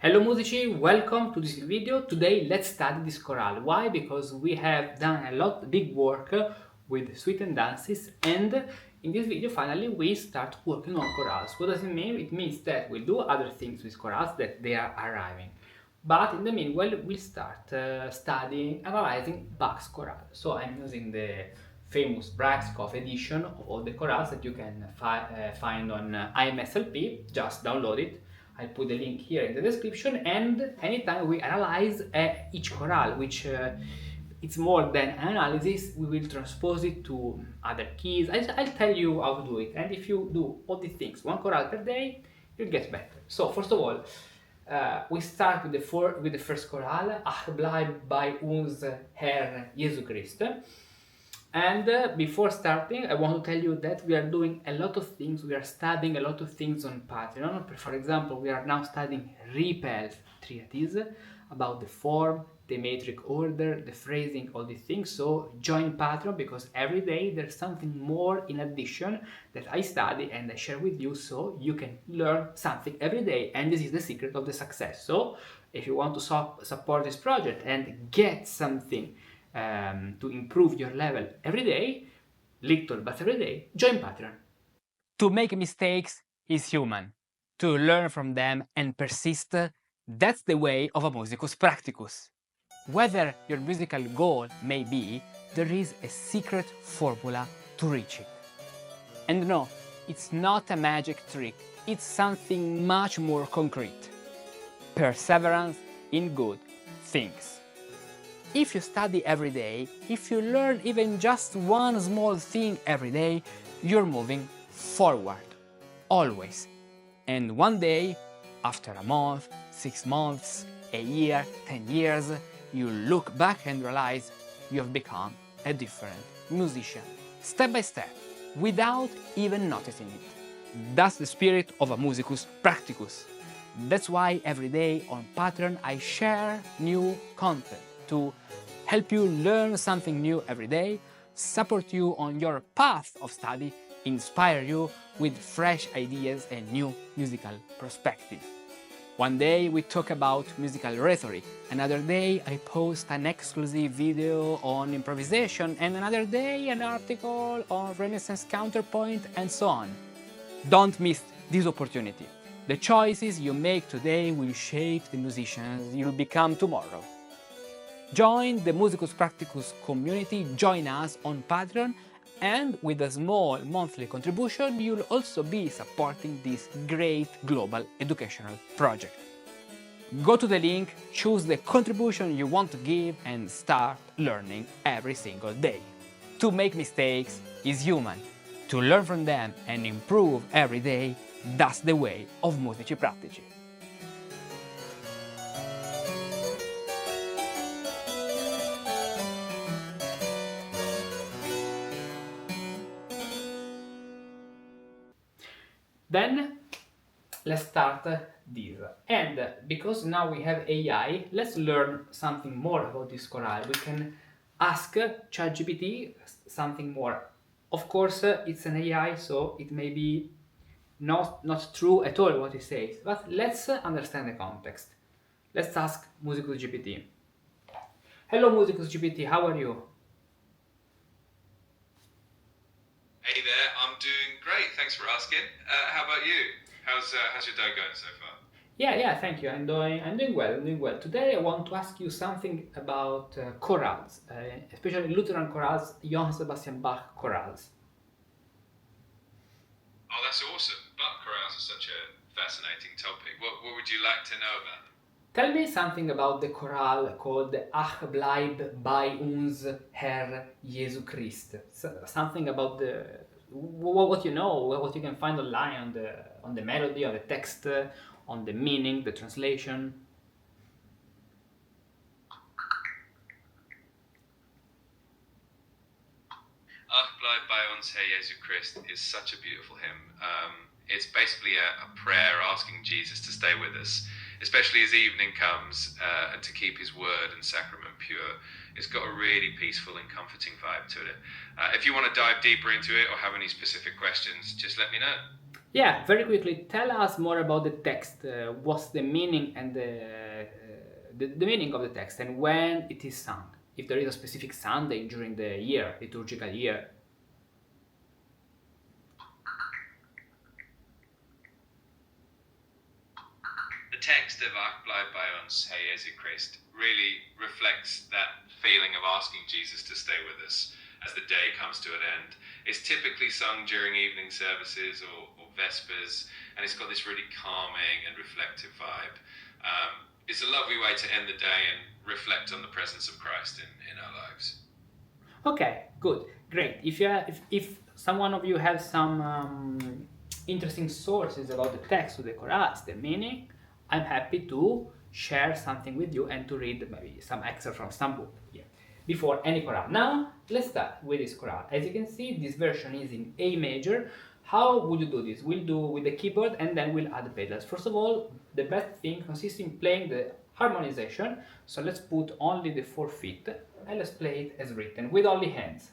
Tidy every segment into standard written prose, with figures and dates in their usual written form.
Hello Musici, welcome to this video. Today let's study this chorale. Why? Because we have done a lot big work with suite and dances, and in this video finally we start working on chorales. What does it mean? It means that we'll do other things with chorales that they are arriving. But in the meanwhile we'll start studying, analyzing Bach's chorale. So I'm using the famous Bach edition of all the chorales that you can find on IMSLP. Just download it. I'll put the link here in the description, and anytime we analyze each chorale, which it's more than an analysis, we will transpose it to other keys. I'll tell you how to do it, and if you do all these things, one chorale per day, you'll get better. So first of all, we start with the first chorale, Ach bleib bei uns Herr, Jesu Christ. And before starting, I want to tell you that we are doing a lot of things, we are studying a lot of things on Patreon. For example, we are now studying repel triaties, about the form, the metric order, the phrasing, all these things. So join Patreon, because every day there's something more in addition that I study and I share with you, so you can learn something every day, and this is the secret of the success. So if you want to support this project and get something to improve your level every day, little but every day, join Patreon. To make mistakes is human. To learn from them and persist, that's the way of a musicus practicus. Whether your musical goal may be, there is a secret formula to reach it. And no, it's not a magic trick, it's something much more concrete. Perseverance in good things. If you study every day, if you learn even just one small thing every day, you're moving forward, always. And one day, after a month, 6 months, a year, 10 years, you look back and realize you have become a different musician, step by step, without even noticing it. That's the spirit of a musicus practicus. That's why every day on Patreon I share new content to help you learn something new every day, support you on your path of study, inspire you with fresh ideas and new musical perspectives. One day we talk about musical rhetoric, another day I post an exclusive video on improvisation, and another day an article on Renaissance counterpoint, and so on. Don't miss this opportunity. The choices you make today will shape the musicians you'll become tomorrow. Join the Musicus Practicus community, join us on Patreon, and with a small monthly contribution you'll also be supporting this great global educational project. Go to the link, choose the contribution you want to give, and start learning every single day. To make mistakes is human. To learn from them and improve every day, that's the way of Musici Practici. Then let's start this. And because now we have AI, let's learn something more about this chorale. We can ask ChatGPT something more. Of course, it's an AI, so it may be not true at all what it says, but let's understand the context. Let's ask Musicus GPT. Hello Musicus GPT, how are you? Hey there, I'm doing great, thanks for asking. How about you? How's your day going so far? Yeah, thank you. I'm doing well. Today I want to ask you something about chorales, especially Lutheran chorales, Johann Sebastian Bach chorales. Oh, that's awesome. Bach Chorales is such a fascinating topic. What would you like to know about them? Tell me something about the chorale called Ach bleib bei uns Herr, Jesu Christ. Something about what you know, what you can find online on the melody, on the text, on the meaning, the translation. Ach bleib bei uns, Herr Jesu Christ is such a beautiful hymn. It's basically a prayer asking Jesus to stay with us, especially as evening comes, and to keep his word and sacrament pure. It's got a really peaceful and comforting vibe to it. If you want to dive deeper into it or have any specific questions, just let me know. Yeah, very quickly, tell us more about the text. What's the meaning and the meaning of the text and when it is sung? If there is a specific Sunday during the year, liturgical year. The text of Ach bleib bei uns, Herr Jesu Christ, really reflects that feeling of asking Jesus to stay with us as the day comes to an end. It's typically sung during evening services or Vespers, and it's got this really calming and reflective vibe. It's a lovely way to end the day and reflect on the presence of Christ in our lives. Okay, good, great. If someone of you has some interesting sources about the text of the chorales, the meaning, I'm happy to share something with you and to read maybe some excerpt from some book here before any chorale. Now let's start with this chorale. As you can see, this version is in A major. How would you do this? We'll do with the keyboard and then we'll add the pedals. First of all, the best thing consists in playing the harmonization. So let's put only the 4 feet and let's play it as written with only hands.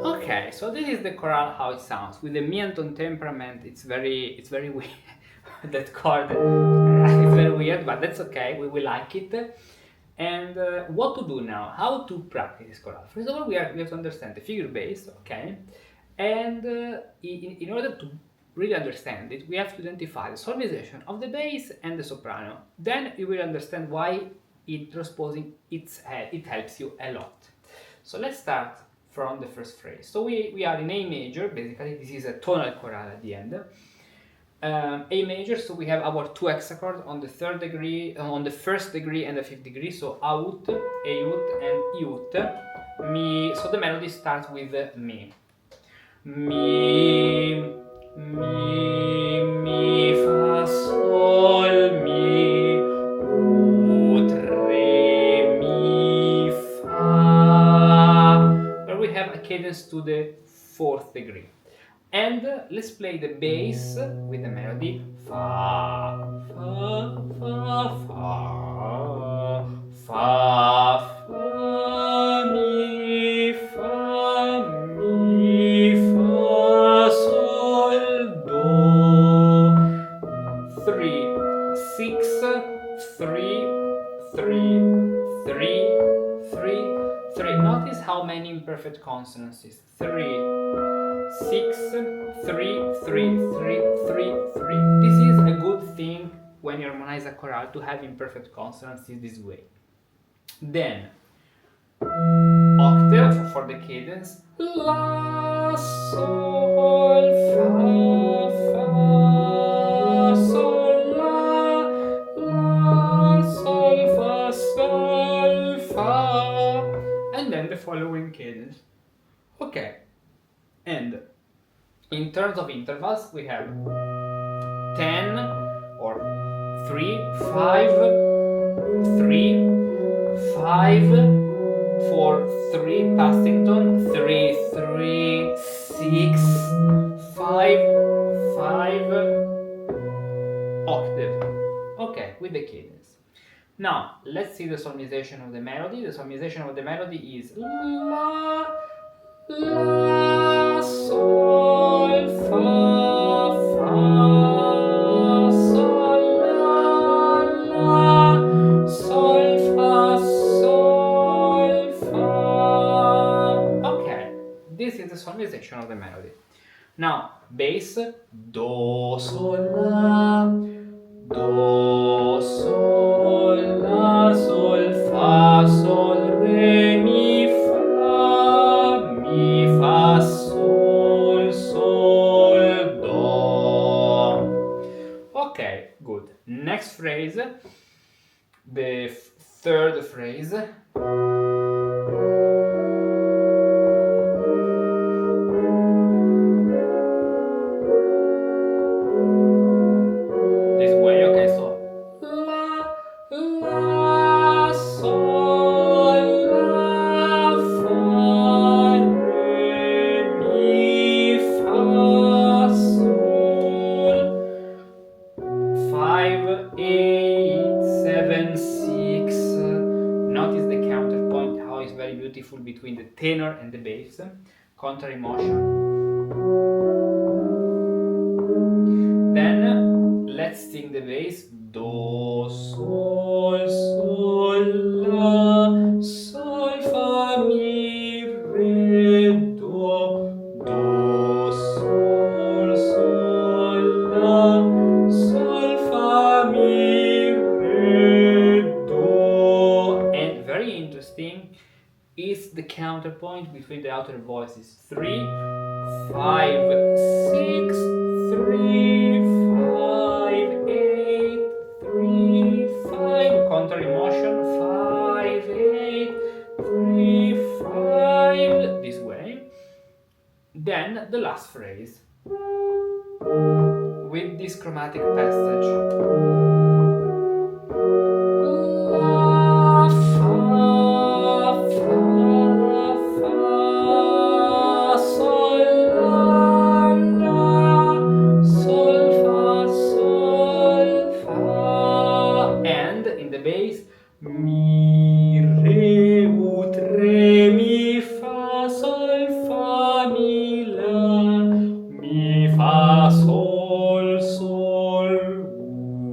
Okay, so this is the chorale how it sounds. With the mi-and-tone temperament, it's very weird. That chord, it's very weird, but that's okay. We will like it. And what to do now? How to practice this chorale? First of all, we have to understand the figure bass, okay? And in order to really understand it, we have to identify the solmization of the bass and the soprano. Then you will understand why in transposing it helps you a lot. So let's start from the first phrase. So we are in A major, basically this is a tonal chorale at the end. A major, so we have our 2 hexachords on the 3rd degree, on the 1st degree and the 5th degree, so out, eut and iut. Mi, so the melody starts with mi. Mi, fa, sol, mi, ut, re, mi, fa. Where we have a cadence to the 4th degree. And let's play the bass with the melody fa, fa, fa, fa, fa, fa, mi, fa, sol, do. 3, 6, 3, 3, 3, 3, 3. Notice how many imperfect consonants is 3. 6, 3, 3, 3, 3, 3. This is a good thing when you harmonize a chorale to have imperfect consonants in this way. Then, octave for the cadence. La, sol, fa, fa, sol, la, sol, fa, sol, fa. And then the following cadence. Okay. And in terms of intervals, we have 10 or 3, 5, 3, 5, 4, 3, passing tone, 3, 3, 6, 5, 5, octave. Okay, with the cadence. Now, let's see the solmization of the melody. The solmization of the melody is la, la, sol, fa, fa, sol, la, sol, fa, sol, fa. Okay, this is the solmization of the melody. Now, bass, do, sol, la, do, sol, la, sol, fa, sol, re, mi, fa, sol, sol, do. Okay, good. Next phrase, the third phrase. This way, okay, so la, la, sol, la, fa, re, mi, fa, sol. 5, 8, 7, 6. Notice the counterpoint, how it's very beautiful between the tenor and the bass. Contrary motion. Then let's sing the bass. Do, sol, sol, la, sol, fa, mi, re, do, do, sol, sol, la, sol, fa, mi, re, do. And very interesting is the counterpoint between the outer voices. 3, 5, 6, 3, 5, 8, 3, 5. Contrary motion. 5, 8, 3, 5. This way. Then the last phrase with this chromatic passage. La, fa, fa, fa, sol, la, sol, fa, and in the bass, mi, re, ut, re, mi, fa, sol, fa, mi, la, mi, fa, sol, sol,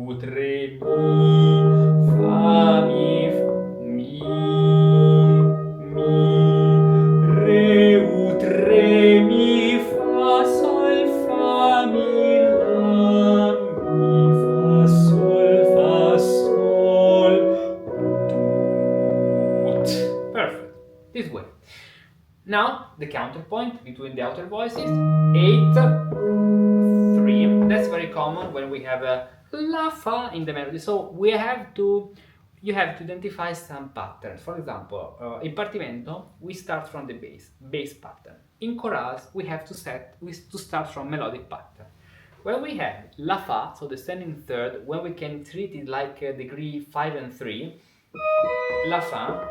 ut, re, mi, fa, mi, re, ut, re, mi, fa, sol, fa, mi, la, mi, fa, sol, ut. Perfect. This way. Now the counterpoint between the outer voices. 8, 3. That's very common when we have a la fa in the melody. So you have to identify some patterns. For example, in partimento we start from the bass pattern. In chorales we have to start from melodic pattern. When we have la fa, so descending third, when we can treat it like a degree 5 and 3, la fa.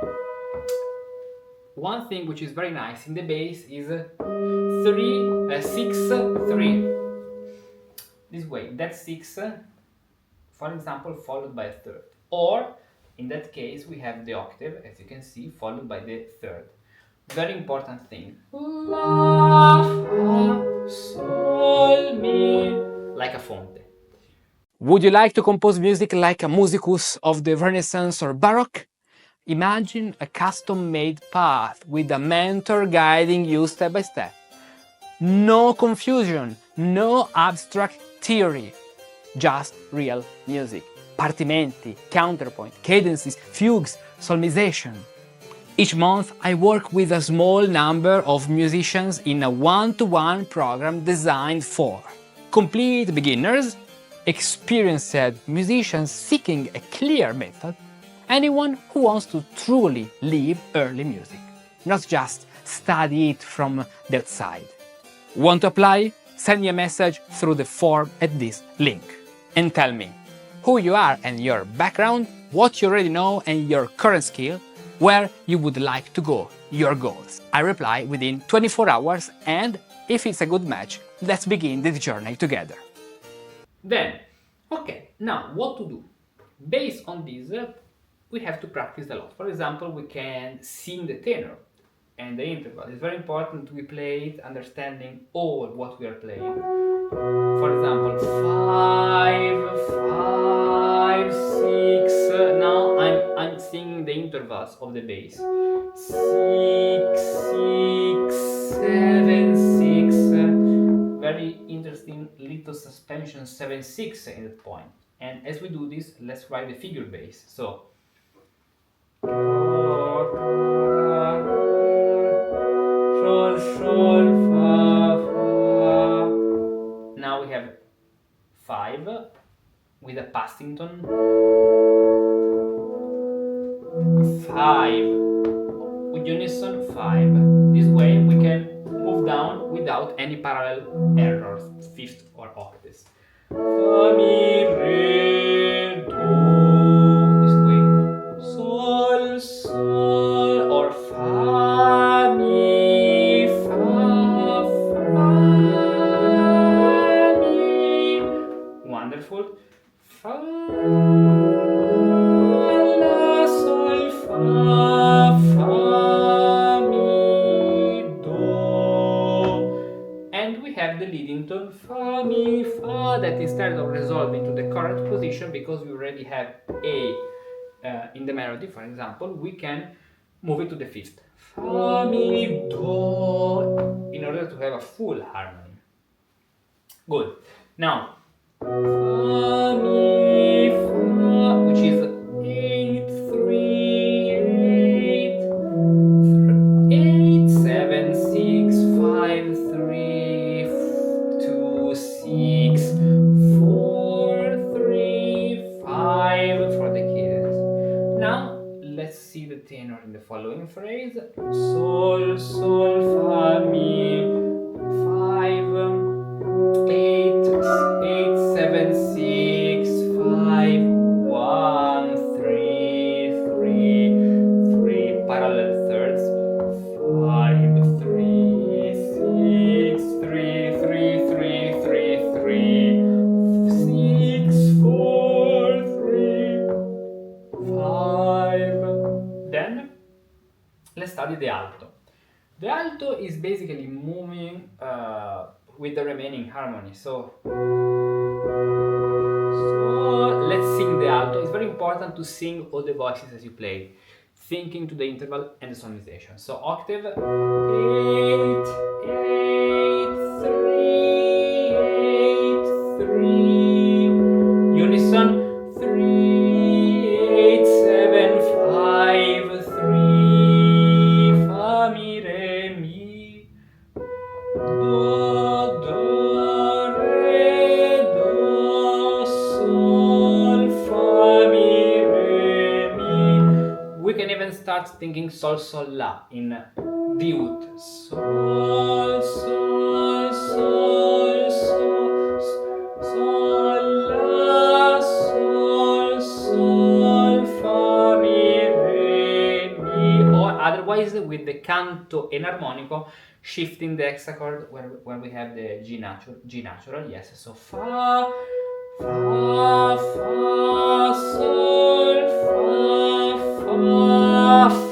One thing which is very nice in the bass is 6, 3. This way, that's 6, for example, followed by a third. Or, in that case, we have the octave, as you can see, followed by the third. Very important thing. La, fa, sol, mi, like a fonte. Would you like to compose music like a musicus of the Renaissance or Baroque? Imagine a custom-made path with a mentor guiding you step by step. No confusion, no abstract theory, just real music. Partimenti, counterpoint, cadences, fugues, solmization. Each month I work with a small number of musicians in a one-to-one program designed for complete beginners, experienced musicians seeking a clear method, anyone who wants to truly live early music, not just study it from the outside. Want to apply? Send me a message through the form at this link. And tell me who you are and your background, what you already know and your current skill, where you would like to go, your goals. I reply within 24 hours, and if it's a good match, let's begin the journey together. Then, okay, now what to do? Based on this, we have to practice a lot. For example, we can sing the tenor and the interval. It's very important we play it understanding all what we are playing. For example, 5, 5, 6. Now I'm singing the intervals of the bass. 6, 6, 7, 6. Very interesting little suspension 7, 6 in that point. And as we do this, let's write the figure bass. So sol, sol, fa, fa. Now we have 5 with a passing tone. 5, with unison 5. This way we can move down without any parallel errors, fifth or octaves. Fa, mi, re, do, this way. Sol, sol, or fa, mi, fa, mi. Wonderful. Fa, la, sol, fa, mi, do. And we have the leading tone fa, mi, fa, that instead of resolving to the current position, because we already have A in the melody, for example, we can move it to the fifth. Fa, mi, do, in order to have a full harmony. Good. Now, fa, mi, fa, which is 8, 3, 8, 7, 6, 5, 3, 2, 6, 4, 3, 5 for the cadence. Now, let's see the tenor in the following phrase. Sol, sol, fa, mi, 5, 8, 8, 7, 6, 5, 1, 3, 3, 3, parallel thirds, 5, 3, 6, 3, 3, 3, 3, 3, 6, 4, 3, 5. Then let's study the alto. The alto is basically moving with the remaining harmony. So let's sing the alto. It's very important to sing all the voices as you play, thinking to the interval and the solmization. So octave 8, 8, 3, 8, 3, unison 3, 8, 7, 5, 3, fa, mi, re, mi, do, do, re, do, sol, fa, mi, re, mi. We can even start thinking sol, sol, la in D ut. Sol, sol, sol, sol, sol, la, sol, sol, fa, mi, re, mi. Or otherwise with the canto enarmonico, shifting the hexachord when we have the G natural, yes. So fa, fa, fa, sol,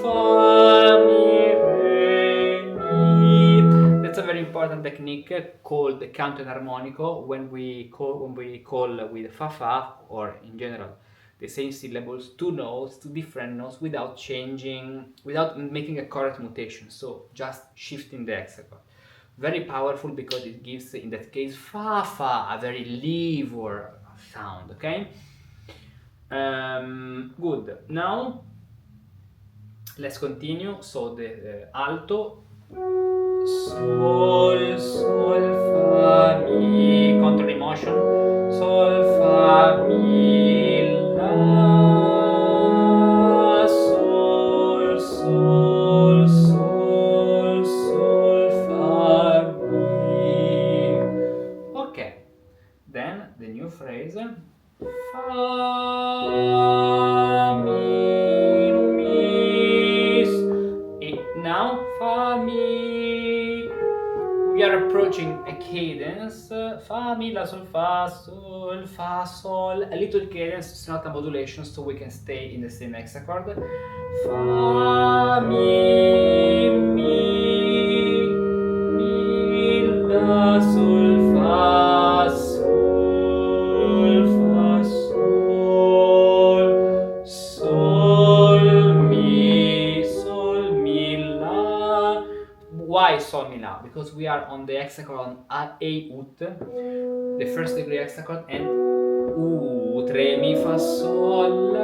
fa, mi, re, mi. That's a very important technique called the canto enarmonico when we call with fa or in general the same syllables, two notes, two different notes without making a correct mutation. So just shifting the hexachord. Very powerful because it gives, in that case, fa, a very livor sound, okay? Good. Now, let's continue. So the alto, sol, sol, fa, mi, contrary motion, sol, fa, mi, la, sol, sol, sol, sol, fa, mi. Okay, then the new phrase, fa, mi, mi. Now, fa, mi. We are approaching a cadence, fa, mi, la, sol, fa, sol, a little cadence, it's not a modulation, so we can stay in the same hexachord. Fa, mi, la, sol, fa, sol, sol, mi, la. Why sol, mi, la? Because we are on the hexachord A ut, the first degree hexachord, and ut, re, mi, fa, sol,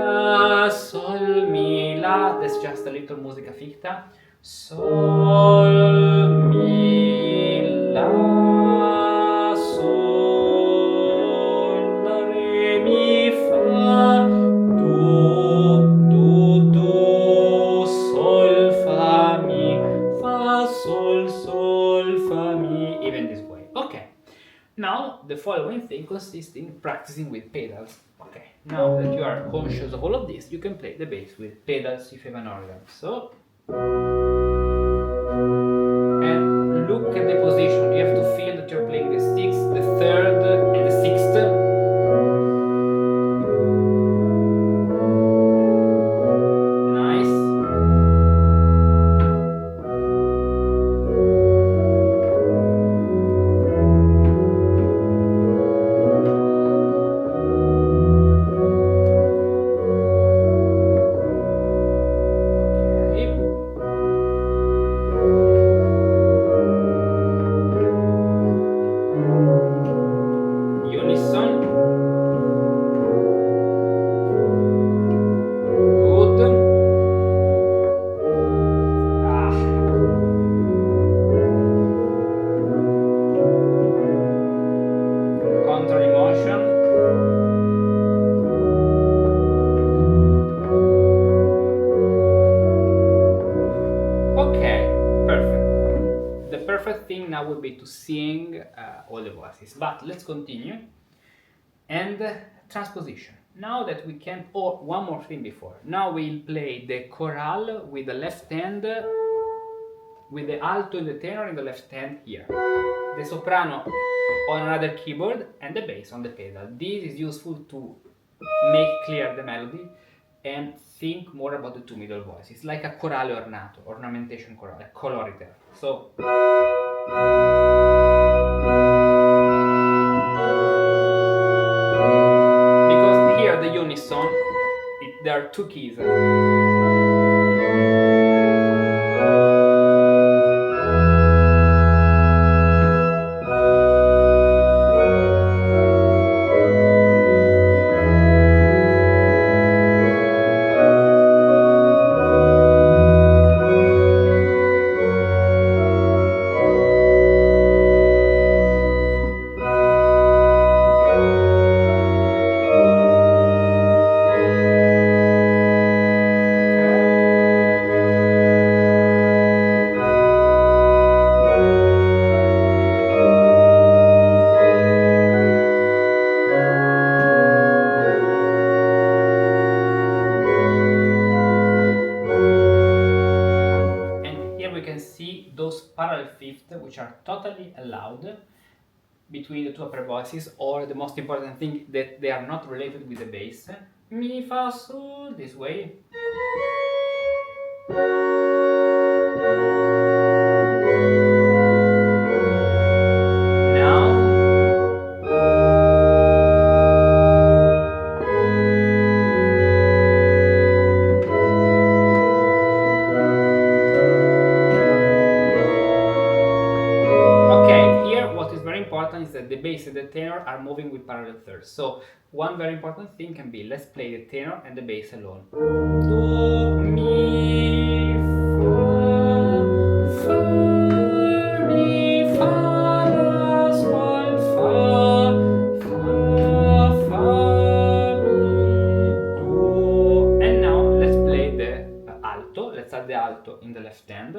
mi, la. That's just a little musica ficta. Sol, mi, la, sol, re, mi, fa, do, sol, sol, fa, mi, even this way. Okay. Now the following thing consists in practicing with pedals. Okay. Now that you are conscious of all of this, you can play the bass with pedals if you have an organ. So, and look at the position. You have to feel that you're playing the sixth, the third, and the sixth. Now would be to sing all the voices, but let's continue. And transposition. Now that we can, one more thing before. Now we'll play the chorale with the left hand, with the alto and the tenor in the left hand here, the soprano on another keyboard, and the bass on the pedal. This is useful to make clear the melody and think more about the two middle voices, like a chorale ornato, ornamentation chorale, coloriter. So. Because here the unison, there are two keys. Parallel fifth, which are totally allowed between the two upper voices, or the most important thing, that they are not related with the bass. Mi, fa, sol, this way. Is that the bass and the tenor are moving with parallel thirds. So one very important thing can be, let's play the tenor and the bass alone. Do, mi, fa, mi, fa, la, sol, fa, mi, do. And now let's play the alto. Let's add the alto in the left hand.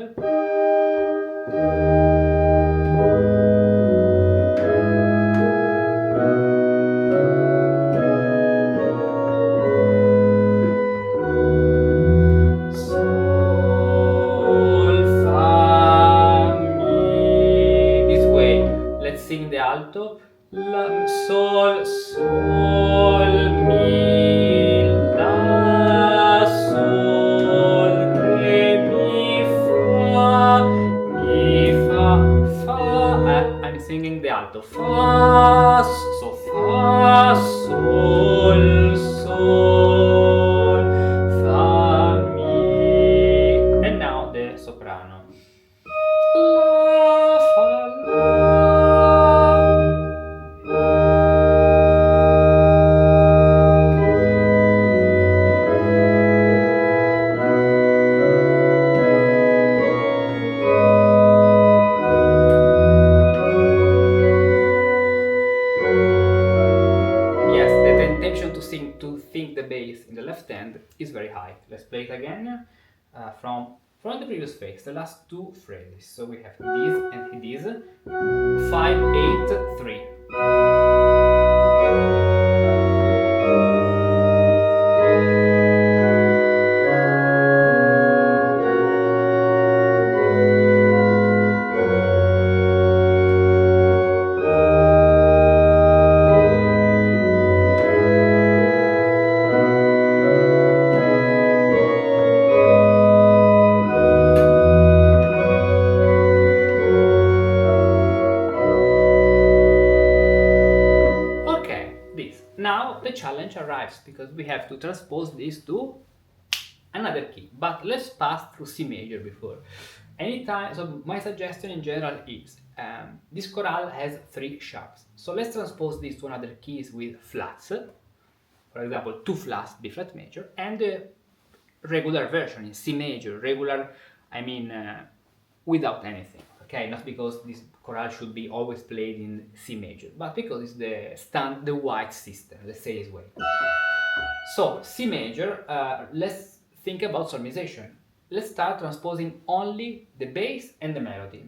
Sing the alto, la, sol, sol, mi, la, sol, re, mi, fa, I'm singing the alto, fa, so fa, sol, sol, fa, mi, and now the soprano. La, fa, la. To think the bass in the left hand is very high. Let's play it again from from the previous phrase, the last two phrases. So we have this and this, 5, 8, 3. Now the challenge arrives because we have to transpose this to another key. But let's pass through C major before. Anytime, so my suggestion in general is this chorale has 3 sharps. So let's transpose this to another keys with flats. For example, 2 flats, B flat major, and the regular version in C major. Regular, I mean without anything. Okay, not because this chorale should be always played in C major, but because it's the white system, let's say this way. So C major, let's think about solmization. Let's start transposing only the bass and the melody.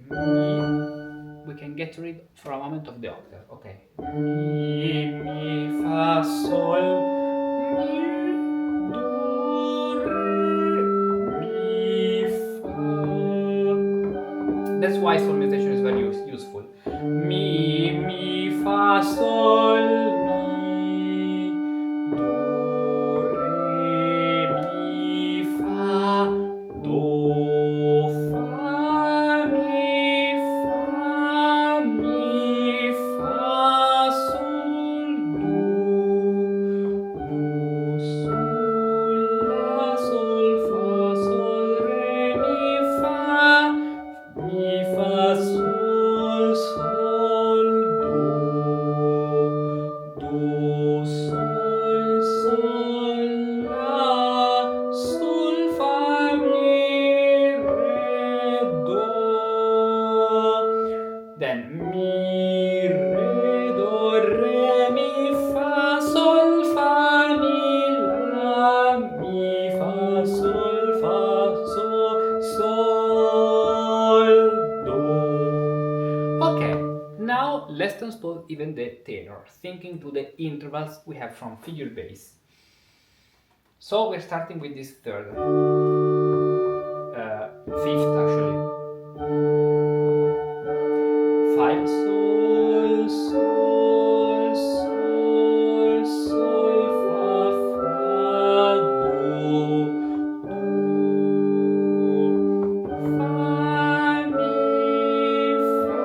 We can get rid for a moment of the octave. Okay. Mi, fa, sol, mi, do, re, mi, fa. That's why solmization is very useful. Mi, fa, sol, mi, do, re, mi, fa, do, fa, mi, fa, sol, do, sol, la, sol, fa, sol, re, mi, fa, sol, sol, do, sol, sol, la, sol, fa, mi, re, do. Then mi, re, do, re, mi, fa, sol, fa, mi, la, mi, fa, sol, do. Okay, now let's transpose even the tenor, thinking to the intervals we have from figure bass. So we're starting with this third, fifth actually. 5, sol, sol, sol, sol, fa, fa, do, fa, mi, fa,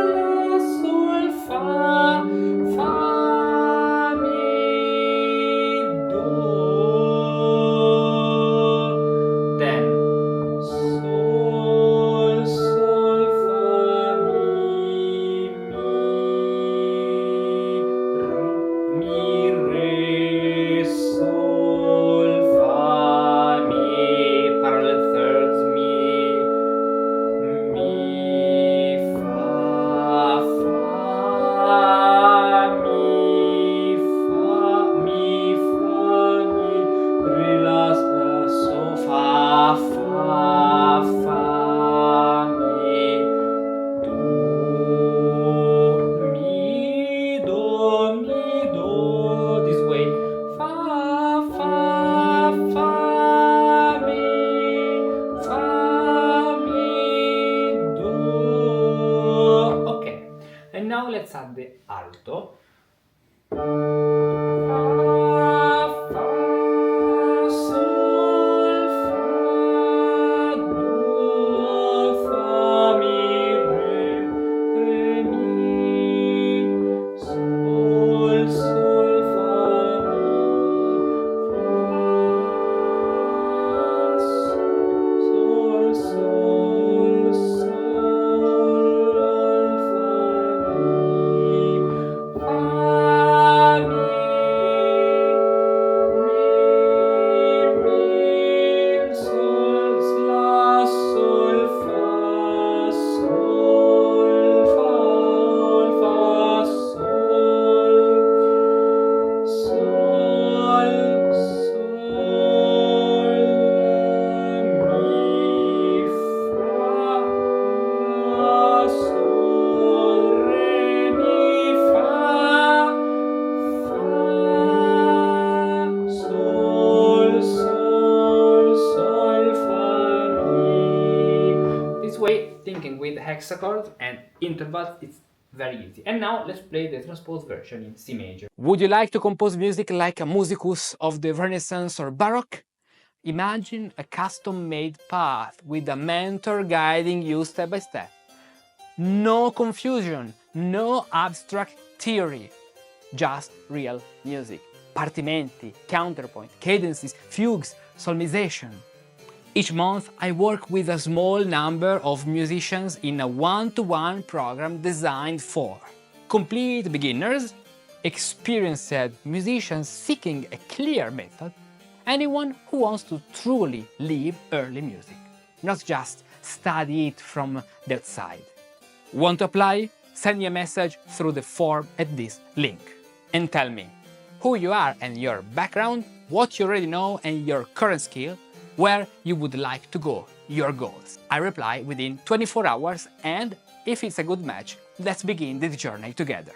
la, sol, fa, mi, do. Then sol, sol, fa, mi, re, sol, fa, mi, parallel thirds, mi, fa, mi, re, la, so, fa, mi, do, this way, fa, mi, do. Okay, and now let's add the alto. hexachord and intervals, it's very easy. And now let's play the transposed version in C major. Would you like to compose music like a musicus of the Renaissance or Baroque? Imagine a custom-made path with a mentor guiding you step by step. No confusion, no abstract theory, just real music. Partimenti, counterpoint, cadences, fugues, solmization. Each month I work with a small number of musicians in a one-to-one program designed for complete beginners, experienced musicians seeking a clear method, anyone who wants to truly live early music, not just study it from the outside. Want to apply? Send me a message through the form at this link and tell me who you are and your background, what you already know and your current skill, where you would like to go, your goals. I reply within 24 hours, and if it's a good match, let's begin this journey together.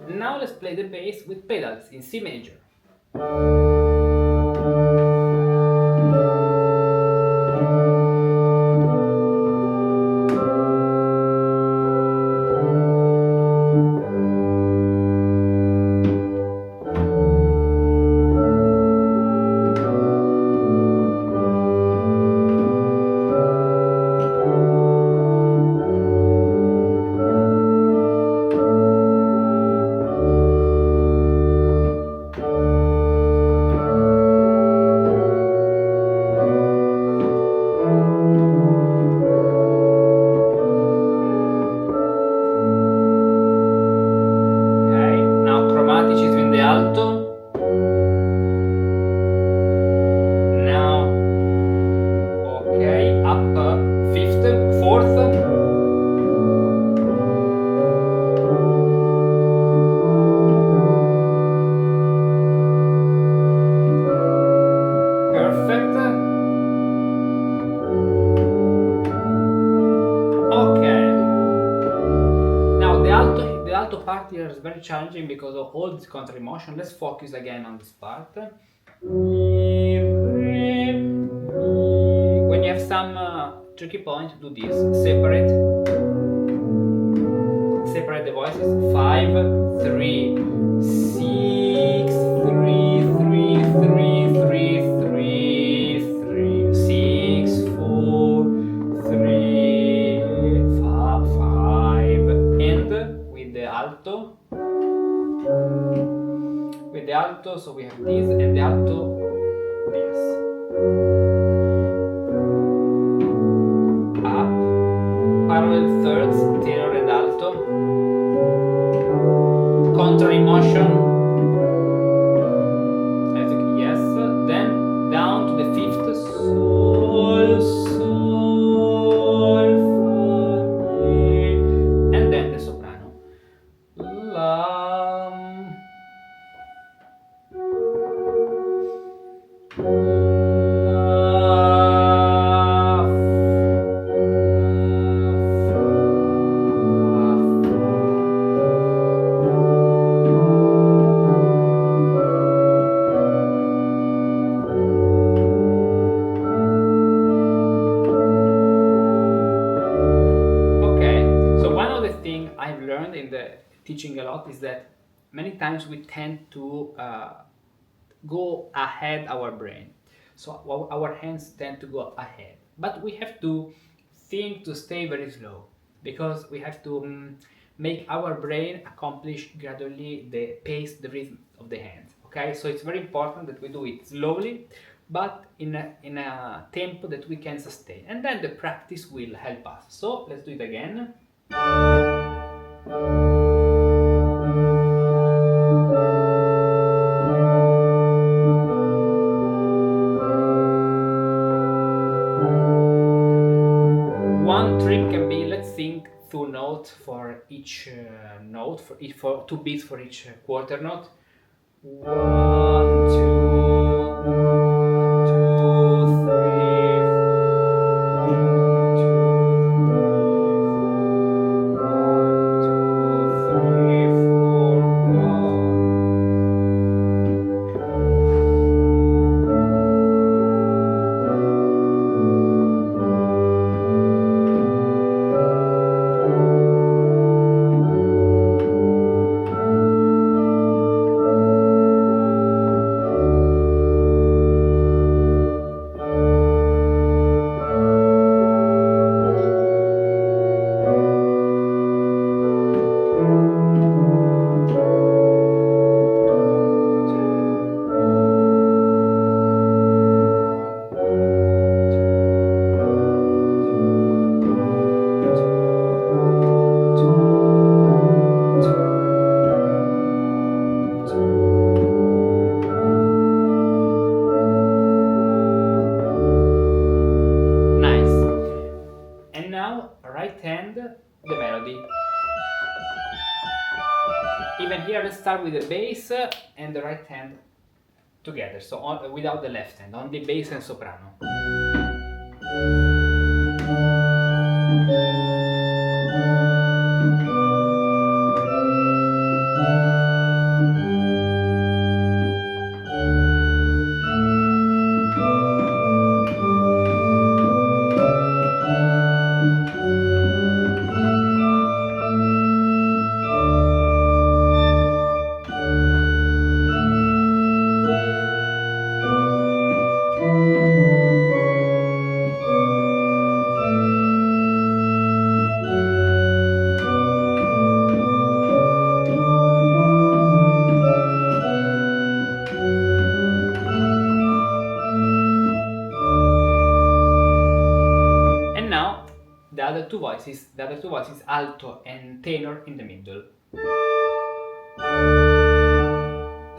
Now let's play the bass with pedals in C major. Part here is very challenging because of all this counter emotion. Let's focus again on this part. When you have some tricky point, do this. Separate the voices. 5, 3, 6, 3, 3, 3, 3, 3, 3, 6, 4, 3, 5, and with the alto. With the alto, so we have this, and the alto, this. Up, parallel thirds, tenor and alto. Contra emotion. Yes. Then down to the fifth, sol, sol, fa, mi, and then the soprano. La. I've learned in the teaching a lot is that many times we tend to go ahead our brain, so our hands tend to go ahead, but we have to think to stay very slow because we have to make our brain accomplish gradually the pace, the rhythm of the hands. Okay, so it's very important that we do it slowly but in a tempo that we can sustain, and then the practice will help us. So let's do it again. One trick can be, let's sing two notes for each note, for 2 beats for each quarter note. 1, 2, 3, the melody. Even here, let's start with the bass and the right hand together, so without the left hand, only bass and soprano. The other two voices, alto and tenor, in the middle.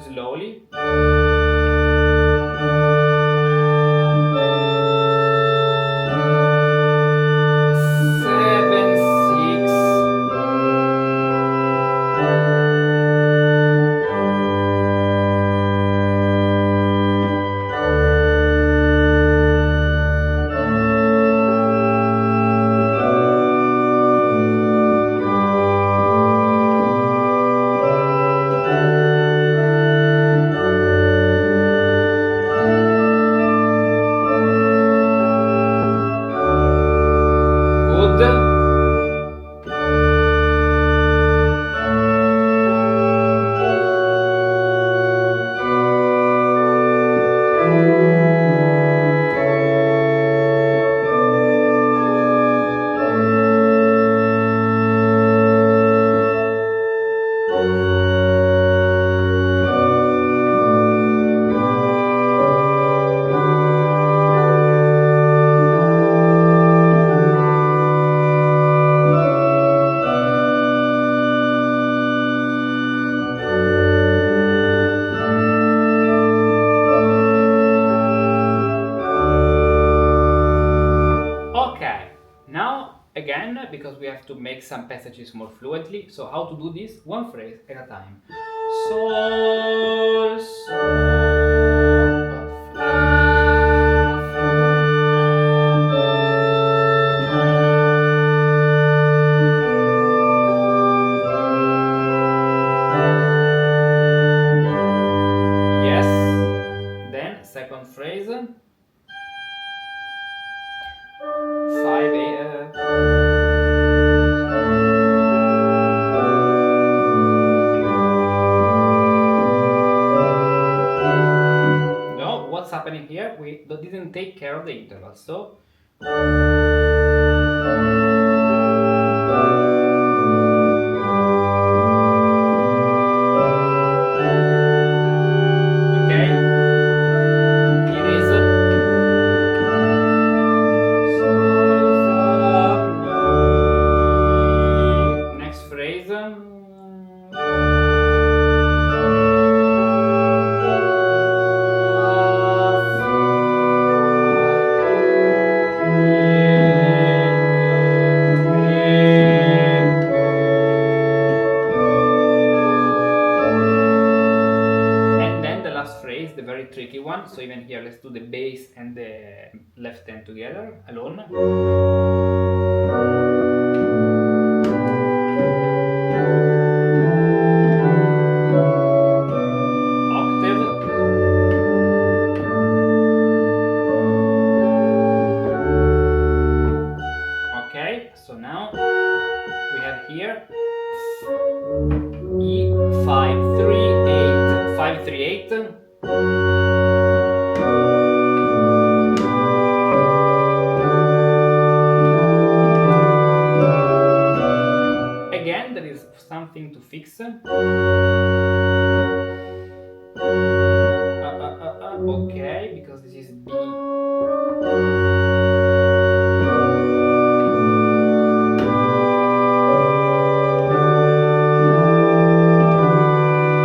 Slowly. 7, 6. Again, because we have to make some passages more fluently, so how to do this? One phrase at a time. Sol, sol, fa, fa. Yes. Then second phrase. 5 No, what's happening here? We didn't take care of the intervals, so okay. It is tricky one. So even here, let's do the bass and the left hand together, alone. Octave. Okay, so now we have here E538, 538. Again, there is something to fix. Okay, because this is B.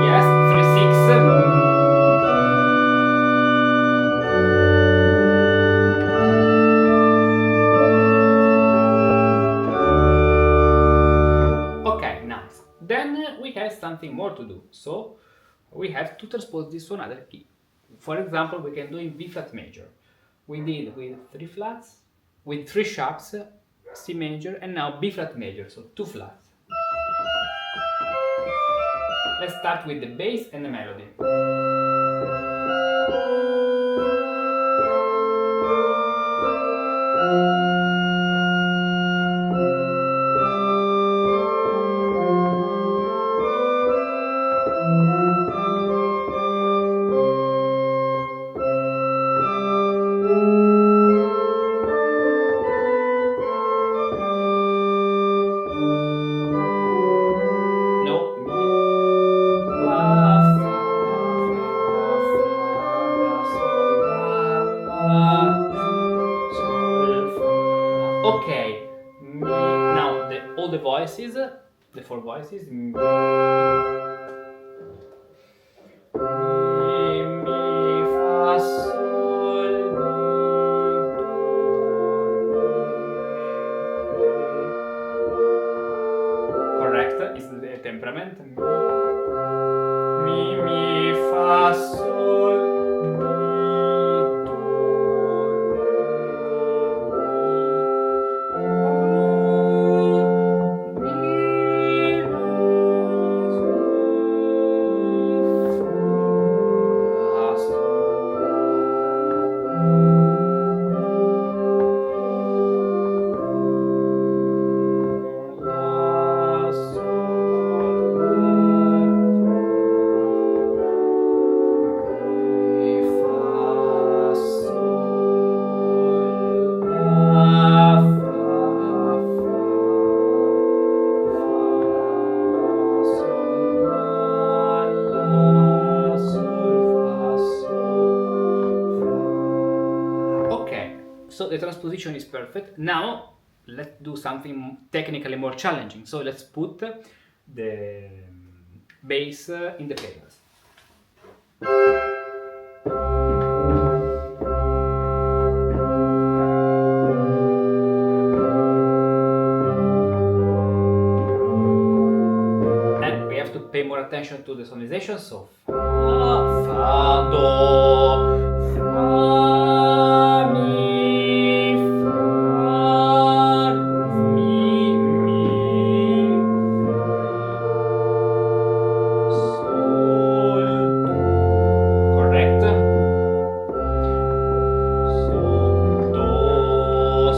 Yes, 3/6. Okay, nice. Then we have something more to do. So we have to transpose this to another key. For example, we can do in B flat major. We did with 3 flats, with 3 sharps, C major, and now B flat major, so 2 flats. Let's start with the bass and the melody. Okay, now all the voices, the 4 voices. Mi, fa, sol, mi, do, re. Correct, is the temperament. Mi, fa, sol, So the transposition is perfect. Now let's do something technically more challenging. So let's put the bass in the pedals. And we have to pay more attention to the solmization. So fa, do, fa, mi, fa, mi, sol, correct? So, do,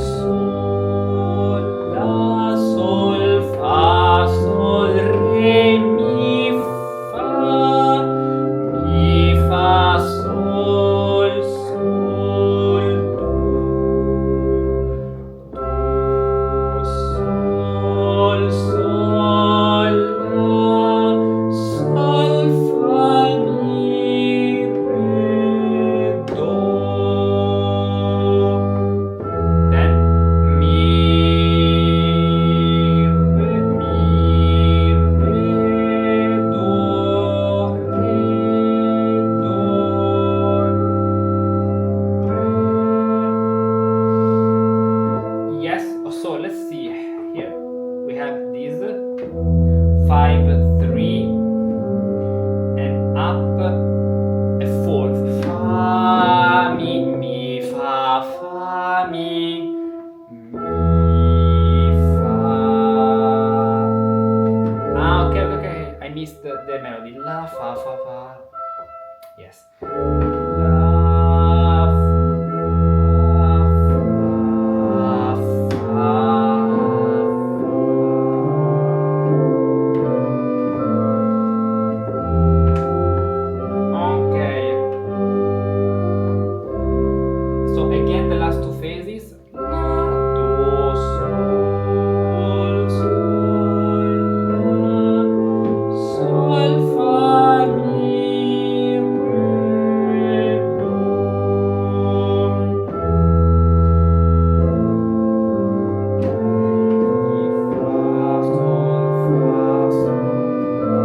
sol, la, sol, fa, sol, re, mi, fa, sol, sol, la, fa, fa, fa. Yes. La, fa, okay. So again, the last two phases. La, do, sol, sol, la, sol, fa, mi, re, do. Mi, fa, sol, la.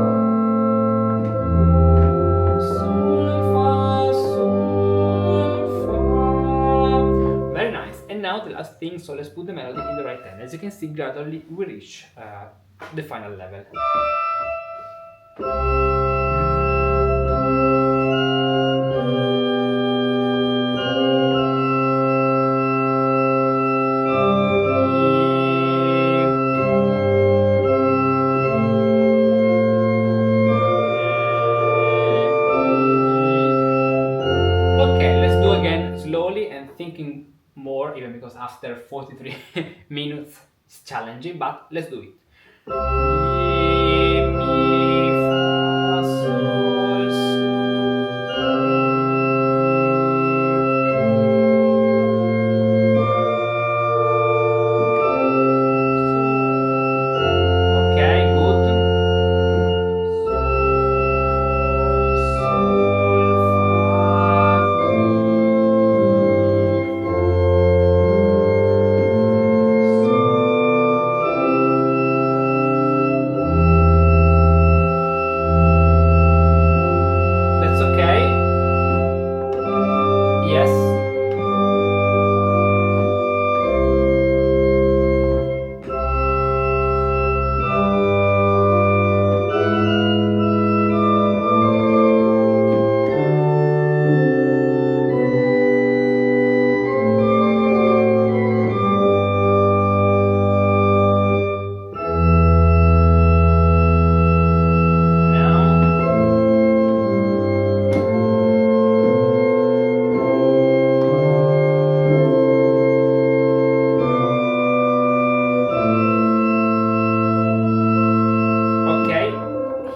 Sol, fa, very nice. And now the last thing, so let's put the melody in the right hand. As you can see, gradually we reach the final level. Okay, let's do again slowly and thinking more, even because after 43 minutes it's challenging, but let's do it. Mi, fa, sol, okay, good. That's okay. Yes. Okay,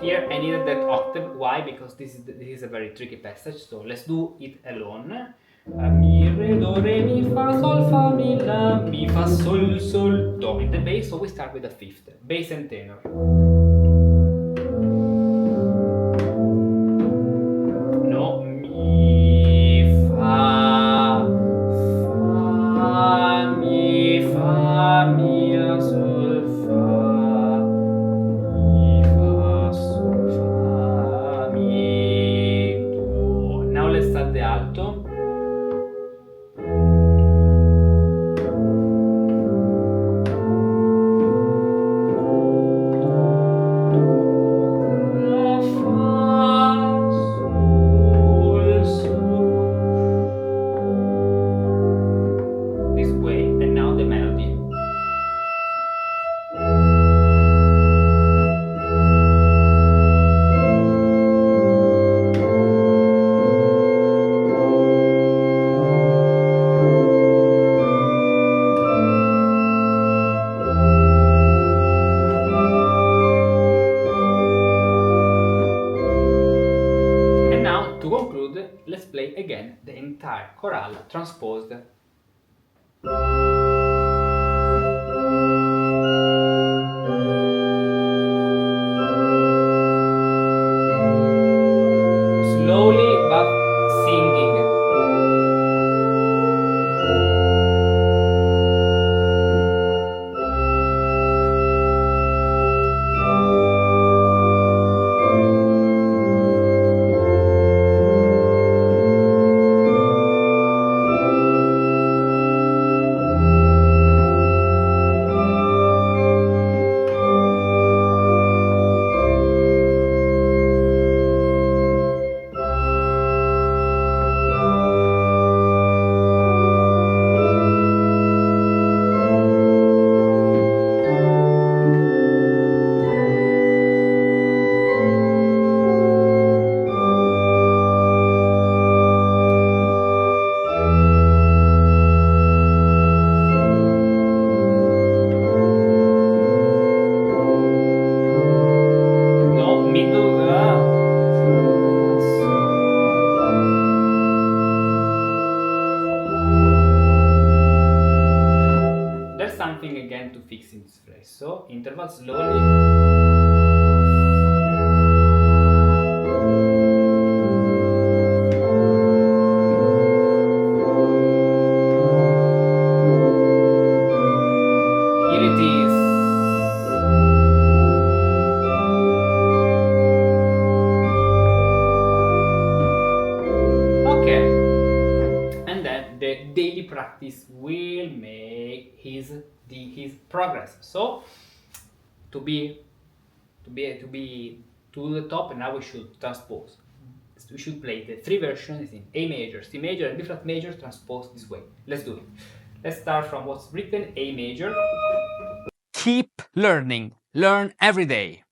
here I needed that octave. Why? Because this is a very tricky passage. So let's do it alone. Mi, re, do, re, mi, fa, sol, fa, mi, la, mi, fa, sol, sol, do in the bass. So we start with the fifth, bass and tenor. No, mi, fa, mi, la, sol, fa, mi, fa, sol, fa, mi, do. Now let's start the alto. La, fa, sol, sol. This way, and now the melody. And now, to conclude, let's play again the entire chorale transposed. Slowly, but singing. but slowly. Here it is. Okay. And then the daily practice will make his progress. So to be to the top, now we should transpose. We should play the three versions in A major, C major, and B flat major transposed this way. Let's do it. Let's start from what's written, A major. Keep learning. Learn every day.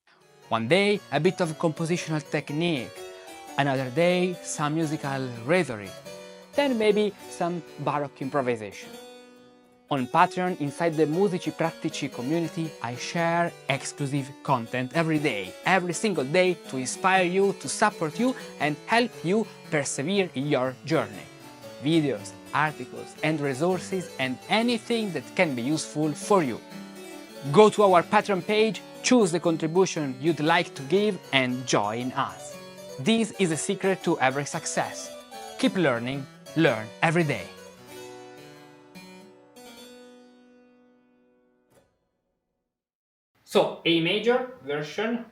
One day, a bit of compositional technique. Another day, some musical rhetoric. Then maybe some Baroque improvisation. On Patreon, inside the Musici Practici community, I share exclusive content every single day, to inspire you, to support you, and help you persevere in your journey. Videos, articles, and resources, and anything that can be useful for you. Go to our Patreon page, choose the contribution you'd like to give, and join us. This is the secret to every success. Keep learning, learn every day. So, A major version.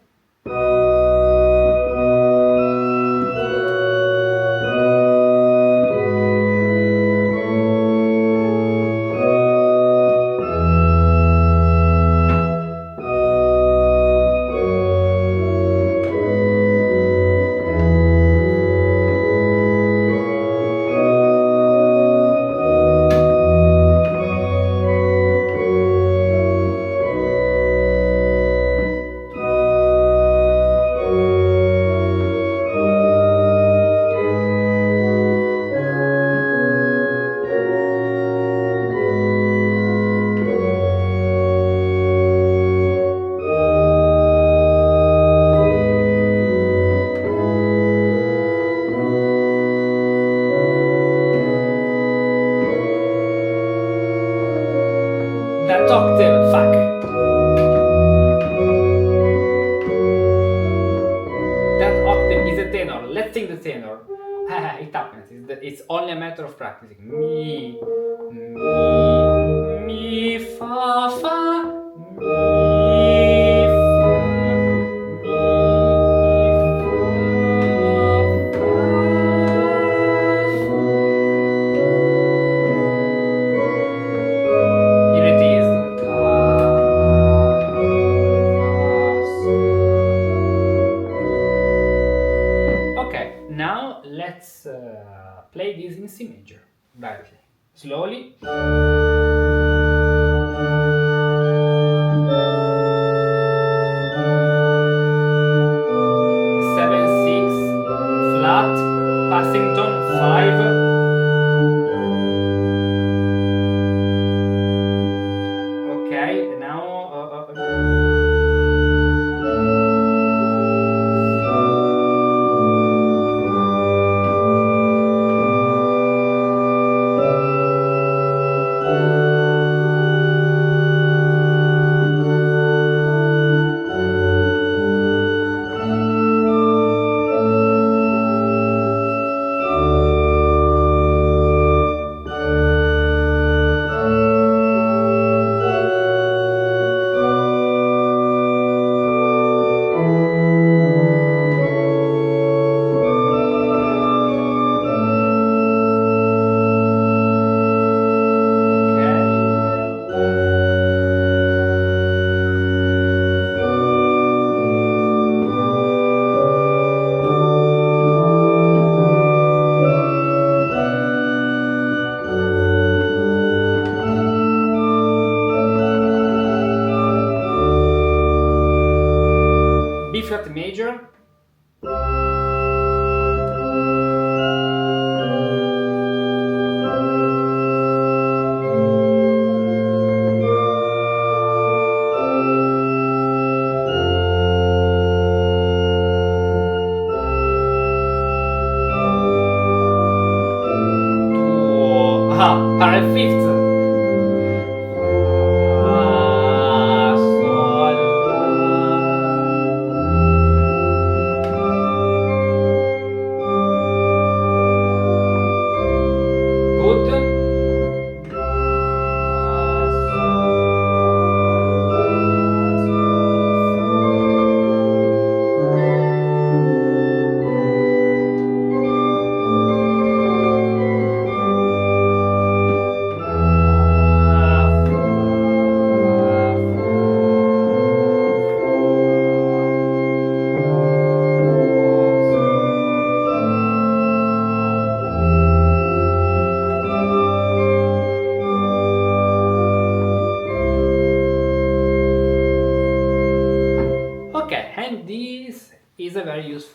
That octave, fuck. That octave is a tenor. Let's sing the tenor. It happens. It's only a matter of practicing. Mi, fa, fa, mi, Here it is. Okay, now let's play this in C major directly. Slowly. 7/6 flat, passing tone 5. Okay, now B flat major. Parallel fifth. Fa, sol,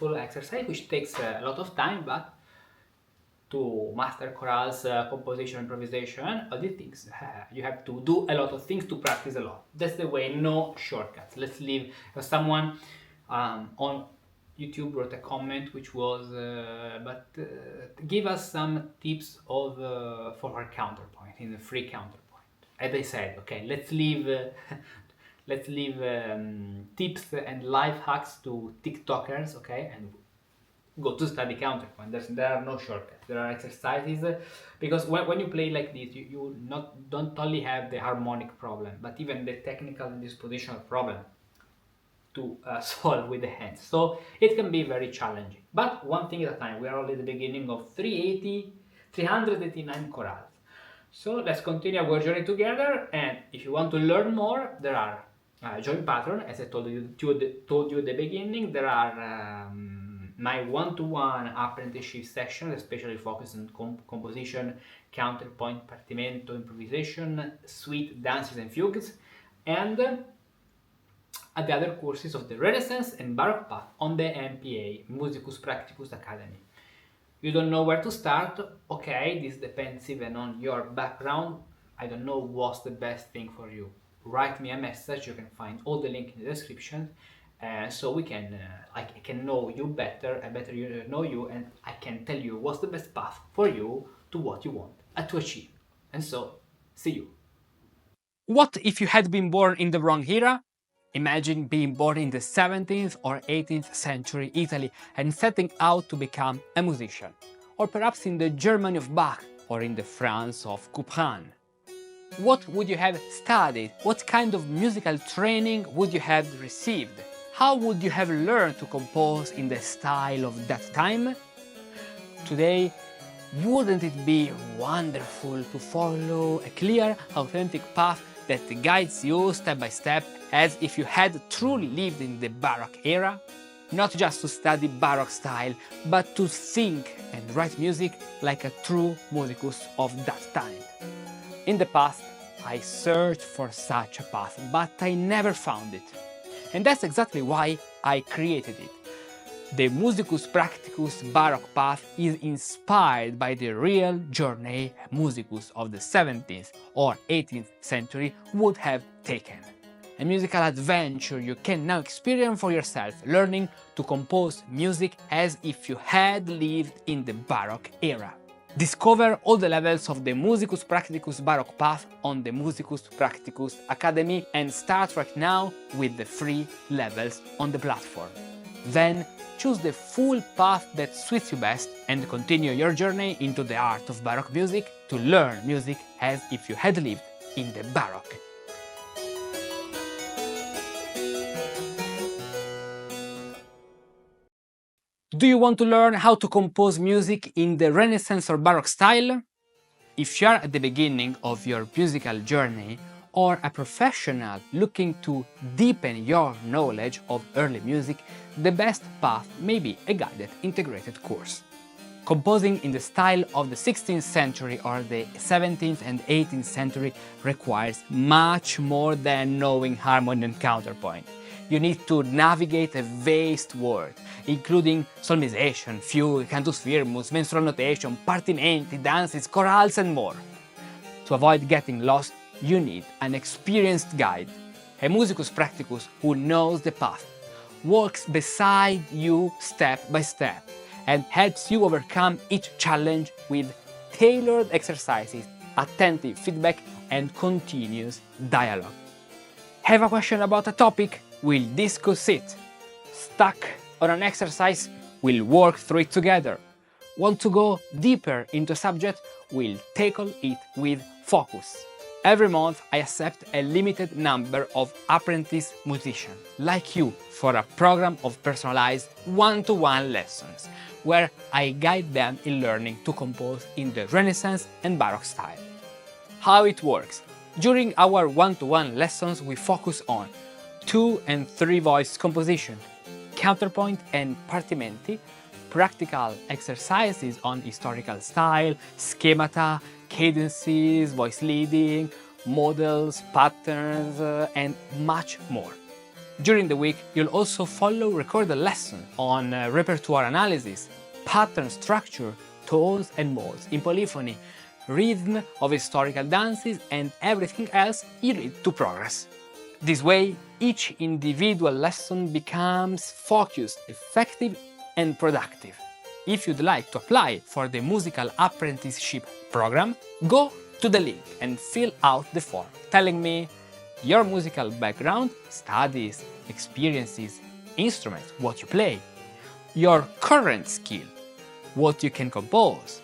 useful exercise which takes a lot of time, but to master chorales, composition, improvisation, all these things, you have to do a lot of things to practice a lot. That's the way, no shortcuts. Let's leave. Someone on YouTube wrote a comment which was, give us some tips of for our counterpoint in the free counterpoint. As I said, okay, let's leave let's leave tips and life hacks to TikTokers, okay, and go to study counterpoint. There are no shortcuts. There are exercises because when you play like this, you don't only have the harmonic problem, but even the technical and dispositional problem to solve with the hands. So it can be very challenging. But one thing at a time. We are only at the beginning of 389 chorales. So let's continue our journey together. And if you want to learn more, there are join Patreon, as I told you at the beginning. There are my one-to-one apprenticeship sessions, especially focused on composition, counterpoint, partimento, improvisation, suite, dances, and fugues, and at the other courses of the Renaissance and Baroque path on the MPA, Musicus Practicus Academy. You don't know where to start? Okay, this depends even on your background. I don't know what's the best thing for you. Write me a message, you can find all the link in the description, so we can, I can know you better, I better know you, and I can tell you what's the best path for you to what you want to achieve. And so, see you. What if you had been born in the wrong era? Imagine being born in the 17th or 18th century Italy and setting out to become a musician. Or perhaps in the Germany of Bach or in the France of Couperin. What would you have studied? What kind of musical training would you have received? How would you have learned to compose in the style of that time? Today, wouldn't it be wonderful to follow a clear, authentic path that guides you step by step as if you had truly lived in the Baroque era? Not just to study Baroque style, but to think and write music like a true musicus of that time. In the past, I searched for such a path, but I never found it. And that's exactly why I created it. The Musicus Practicus Baroque path is inspired by the real journey a musicus of the 17th or 18th century would have taken. A musical adventure you can now experience for yourself, learning to compose music as if you had lived in the Baroque era. Discover all the levels of the Musicus Practicus Baroque path on the Musicus Practicus Academy and start right now with the free levels on the platform. Then choose the full path that suits you best and continue your journey into the art of Baroque music to learn music as if you had lived in the Baroque. Do you want to learn how to compose music in the Renaissance or Baroque style? If you are at the beginning of your musical journey or a professional looking to deepen your knowledge of early music, the best path may be a guided integrated course. Composing in the style of the 16th century or the 17th and 18th century requires much more than knowing harmony and counterpoint. You need to navigate a vast world, including solmization, fugue, cantus firmus, menstrual notation, partimenti, dances, chorales, and more. To avoid getting lost, you need an experienced guide, a musicus practicus who knows the path, walks beside you step by step, and helps you overcome each challenge with tailored exercises, attentive feedback, and continuous dialogue. Have a question about a topic? We'll discuss it. Stuck on an exercise? We'll work through it together. Want to go deeper into a subject? We'll tackle it with focus. Every month I accept a limited number of apprentice musicians like you for a program of personalized one-to-one lessons where I guide them in learning to compose in the Renaissance and Baroque style. How it works? During our one-to-one lessons we focus on 2 and 3 voice composition, counterpoint and partimenti, practical exercises on historical style, schemata, cadences, voice leading, models, patterns, and much more. During the week, you'll also follow recorded lessons on repertoire analysis, pattern structure, tones and modes in polyphony, rhythm of historical dances, and everything else you need to progress. This way, each individual lesson becomes focused, effective, and productive. If you'd like to apply for the musical apprenticeship program, go to the link and fill out the form telling me your musical background, studies, experiences, instruments, what you play, your current skill, what you can compose,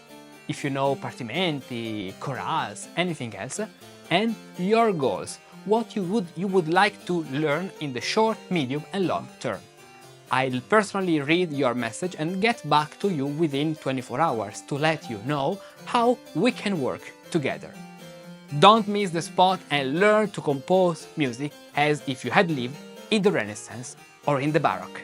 if you know partimenti, chorales, anything else, and your goals, what you would like to learn in the short, medium and long term. I'll personally read your message and get back to you within 24 hours to let you know how we can work together. Don't miss the spot and learn to compose music as if you had lived in the Renaissance or in the Baroque.